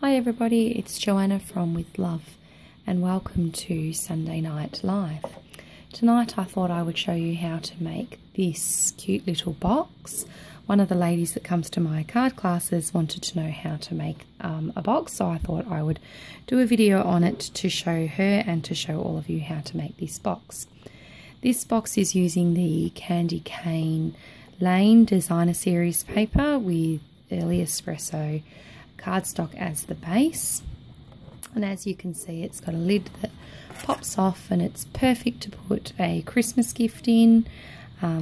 Hi everybody, it's Joanna from With Love and welcome to Sunday Night Live. Tonight I thought I would show you how to make this cute little box. One of the ladies that comes to my card classes wanted to know how to make a box, so I thought I would do a video on it to show her and to show all of you how to make this box. This box is using the Candy Cane Lane Designer Series paper with Early Espresso cardstock as the base, and as you can see it's got a lid that pops off and it's perfect to put a Christmas gift in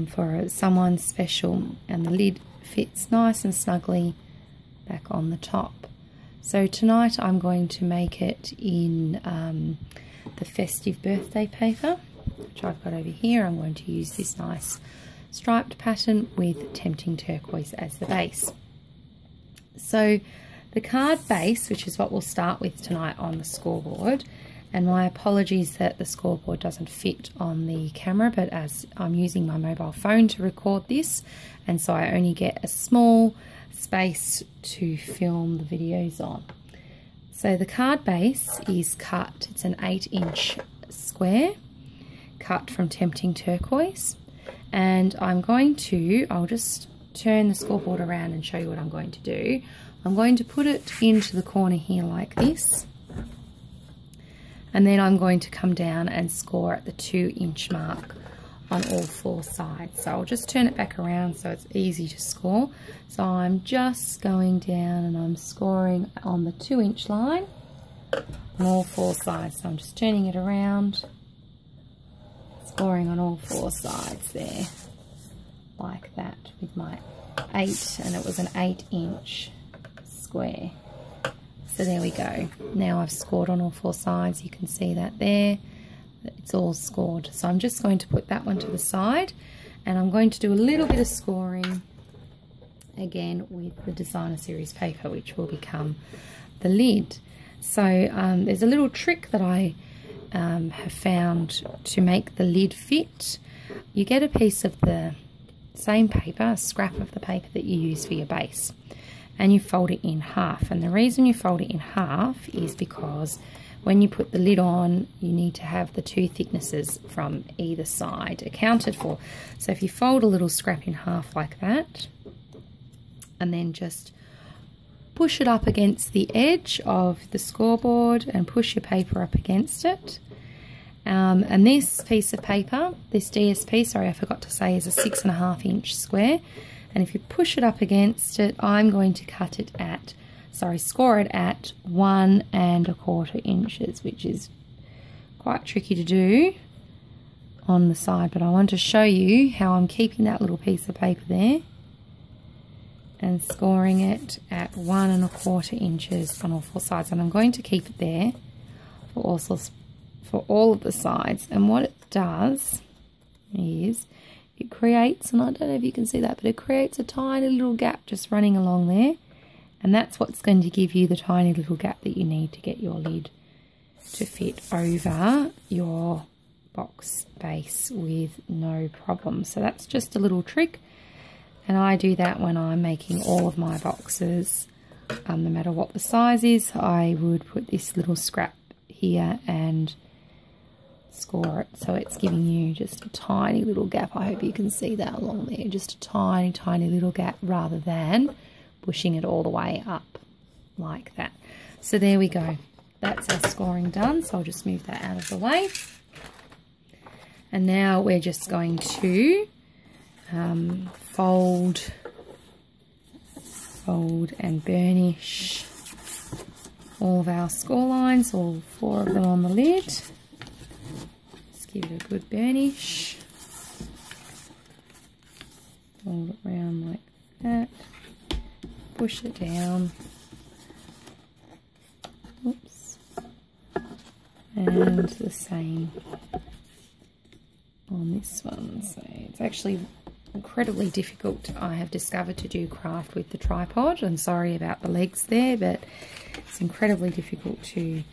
for someone special, and the lid fits nice and snugly back on the top. So tonight I'm going to make it in the festive birthday paper, which I've got over here. I'm going to use this nice striped pattern with Tempting Turquoise as the base. So the card base, which is what we'll start with tonight on the scoreboard, and my apologies that the scoreboard doesn't fit on the camera, but as I'm using my mobile phone to record this, and so I only get a small space to film the videos on. So the card base is cut, it's an 8-inch square cut from Tempting Turquoise, and I'll just turn the scoreboard around and show you what I'm going to do. I'm going to put it into the corner here like this, and then I'm going to come down and score at the 2-inch mark on all 4 sides. So I'll just turn it back around so it's easy to score. So I'm just going down and I'm scoring on the 2-inch line on all 4 sides. So I'm just turning it around, scoring on all 4 sides there like that with my 8, and it was an 8-inch square. So there we go. Now I've scored on all 4 sides. You can see that there. It's all scored. So I'm just going to put that one to the side, and I'm going to do a little bit of scoring again with the Designer Series paper, which will become the lid. So there's a little trick that I have found to make the lid fit. You get a piece of the same paper, a scrap of the paper that you use for your base, and you fold it in half. And the reason you fold it in half is because when you put the lid on, you need to have the 2 thicknesses from either side accounted for. So if you fold a little scrap in half like that, and then just push it up against the edge of the scoreboard and push your paper up against it. And this piece of paper, this DSP, sorry I forgot to say, is a 6.5-inch square. And if you push it up against it, I'm going to score it at 1 1/4 inches, which is quite tricky to do on the side, but I want to show you how I'm keeping that little piece of paper there and scoring it at 1 1/4 inches on all 4 sides. And I'm going to keep it there for all of the sides. And what it does is it creates, and I don't know if you can see that, but it creates a tiny little gap just running along there, and that's what's going to give you the tiny little gap that you need to get your lid to fit over your box base with no problem. So that's just a little trick, and I do that when I'm making all of my boxes. No matter what the size is, I would put this little scrap here and score it, so it's giving you just a tiny little gap. I hope you can see that along there, just a tiny little gap rather than pushing it all the way up like that. So there we go, that's our scoring done. So I'll just move that out of the way, and now we're just going to fold and burnish all of our score lines, all 4 of them on the lid. Give it a good burnish, fold it around like that, push it down, oops, and the same on this one. So it's actually incredibly difficult, I have discovered, to do craft with the tripod. I'm sorry about the legs there, but it's incredibly difficult to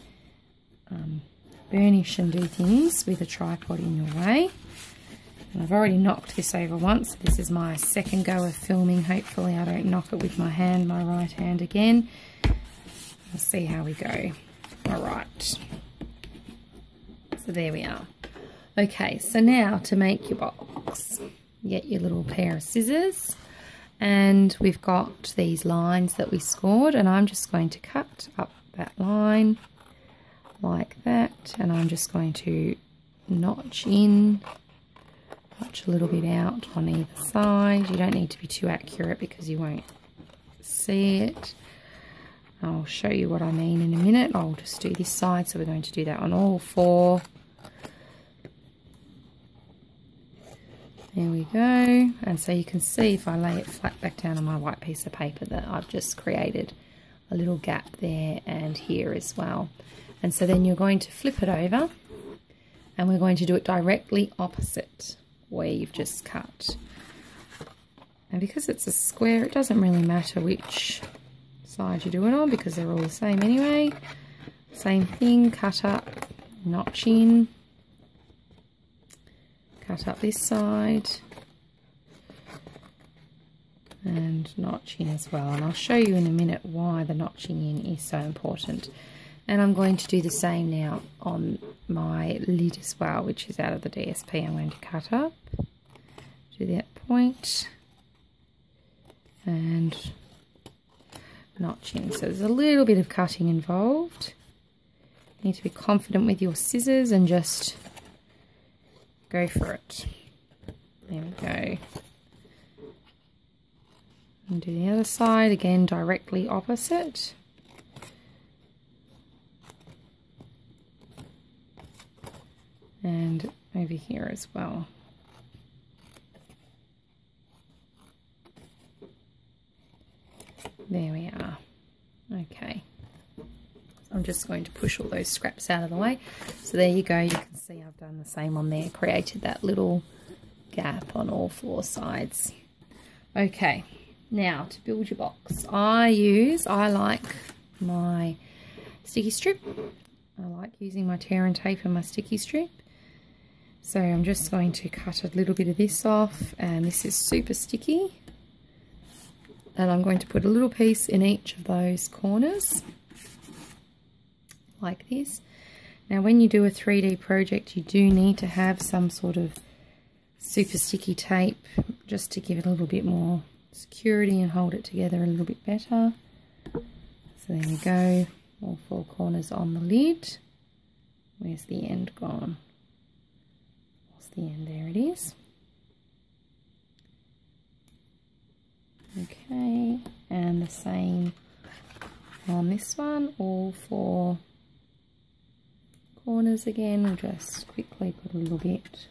burnish and do things with a tripod in your way. And I've already knocked this over once, so this is my second go of filming. Hopefully I don't knock it with my right hand again. We'll see how we go. All right. So there we are. Okay, so now to make your box, you get your little pair of scissors, and we've got these lines that we scored, and I'm just going to cut up that line like that, and I'm just going to notch a little bit out on either side. You don't need to be too accurate because you won't see it. I'll show you what I mean in a minute. I'll just do this side, so we're going to do that on all four. There we go. And so you can see if I lay it flat back down on my white piece of paper that I've just created a little gap there and here as well. And so then you're going to flip it over, and we're going to do it directly opposite where you've just cut. And because it's a square, it doesn't really matter which side you do it on because they're all the same anyway. Same thing, cut up, notch in, cut up this side, and notch in as well. And I'll show you in a minute why the notching in is so important. And I'm going to do the same now on my lid as well, which is out of the DSP. I'm going to cut up to that point and notch in. So there's a little bit of cutting involved. You need to be confident with your scissors and just go for it. There we go. And do the other side again, directly opposite. And over here as well. There we are. Okay. I'm just going to push all those scraps out of the way. So there you go. You can see I've done the same on there. Created that little gap on all four sides. Okay. Now to build your box. I like my sticky strip. I like using my tear and tape and my sticky strip. So I'm just going to cut a little bit of this off, and this is super sticky. And I'm going to put a little piece in each of those corners, like this. Now when you do a 3D project, you do need to have some sort of super sticky tape just to give it a little bit more security and hold it together a little bit better. So there we go, all four corners on the lid. Where's the end gone? The end, there it is. Okay, and the same on this one, all four corners again. We'll just quickly put a little bit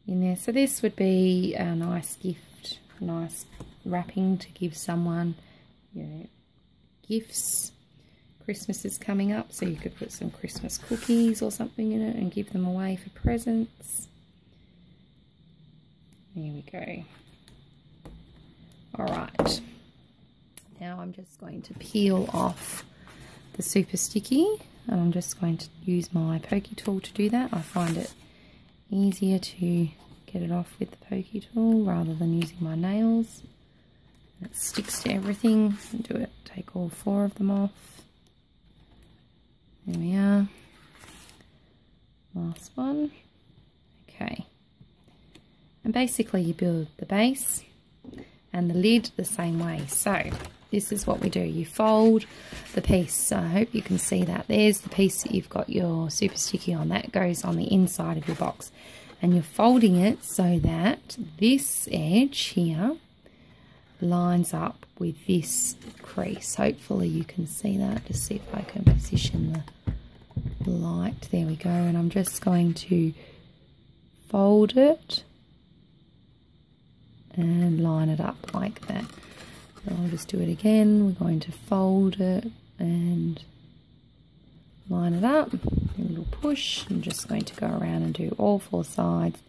in there. So this would be a nice gift, nice wrapping to give someone, you know, gifts. Christmas is coming up, so you could put some Christmas cookies or something in it and give them away for presents. There we go. Alright, now I'm just going to peel off the super sticky, and I'm just going to use my pokey tool to do that. I find it easier to get it off with the pokey tool rather than using my nails. It sticks to everything. And do it, take all four of them off. There we are. Last one. Okay. And basically you build the base and the lid the same way. So this is what we do. You fold the piece. So I hope you can see that. There's the piece that you've got your super sticky on. That goes on the inside of your box. And you're folding it so that this edge here lines up with this crease. Hopefully you can see that. Just see if I can position the light. There we go. And I'm just going to fold it and line it up like that. So I'll just do it again. We're going to fold it and line it up. A little push. I'm just going to go around and do all four sides,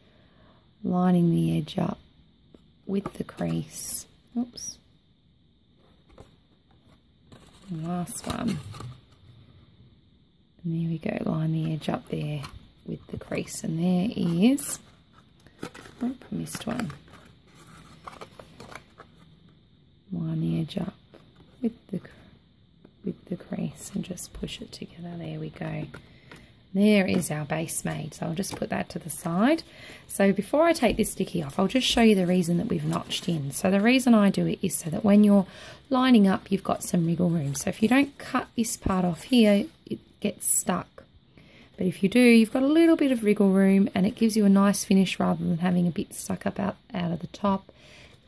lining the edge up with the crease. Oops. And last one. And there we go, line the edge up there with the crease. And there is, oh, I missed one. Line the edge up with the and just push it together. There we go. There is our base made. So I'll just put that to the side. So before I take this sticky off, I'll just show you the reason that we've notched in. So the reason I do it is so that when you're lining up, you've got some wriggle room. So if you don't cut this part off here, it gets stuck. But if you do, you've got a little bit of wriggle room and it gives you a nice finish rather than having a bit stuck up out of the top.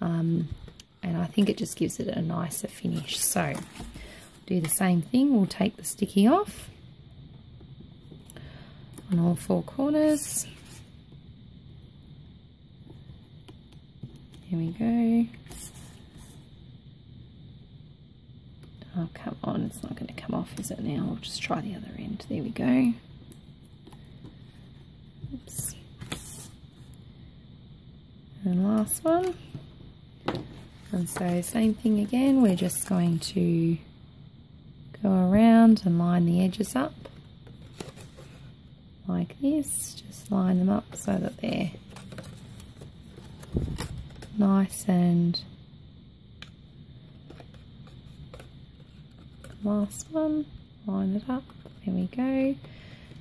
And I think it just gives it a nicer finish. So do the same thing. We'll take the sticky off on all four corners. Here we go. Oh, come on, it's not going to come off, is it now? I'll just try the other end. There we go. Oops. And last one. And so same thing again, we're just going to go around and line the edges up like this. Just line them up so that they're nice, and last one, line it up. There we go.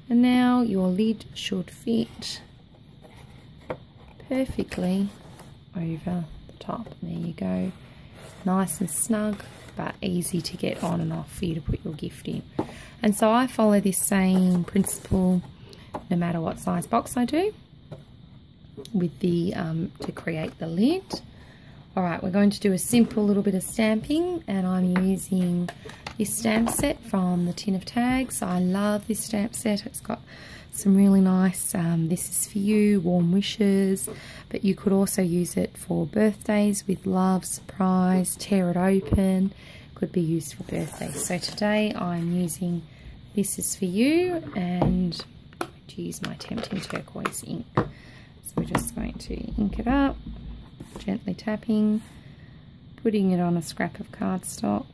And now your lid should fit perfectly over the top. There you go. Nice and snug, but easy to get on and off for you to put your gift in. And so I follow this same principle no matter what size box I do with the to create the lid. Alright, we're going to do a simple little bit of stamping, and I'm using this stamp set from the Tin of Tags. I love this stamp set. It's got some really nice this is for you, warm wishes, but you could also use it for birthdays with love, surprise, tear it open. Could be used for birthdays. So today I'm using this is for you, and I'm going to use my Tempting Turquoise ink. So we're just going to ink it up, gently tapping, putting it on a scrap of cardstock.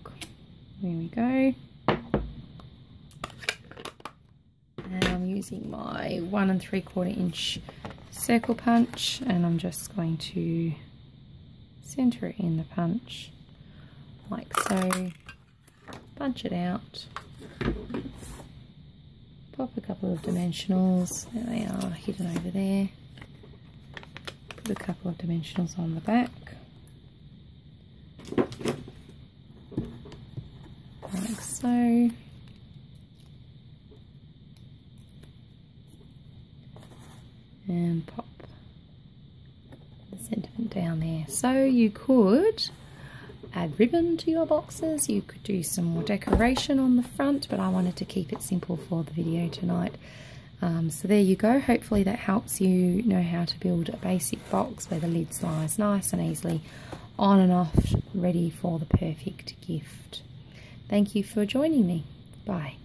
There we go. And I'm using my 1 3/4 inch circle punch, and I'm just going to center it in the punch like so. Punch it out. Pop a couple of dimensionals. There they are, hidden over there. Put a couple of dimensionals on the back. Like so. And pop the sentiment down there. So you could add ribbon to your boxes, you could do some more decoration on the front, but I wanted to keep it simple for the video tonight. So there you go. Hopefully that helps you know how to build a basic box where the lid slides nice and easily on and off, ready for the perfect gift. Thank you for joining me. Bye.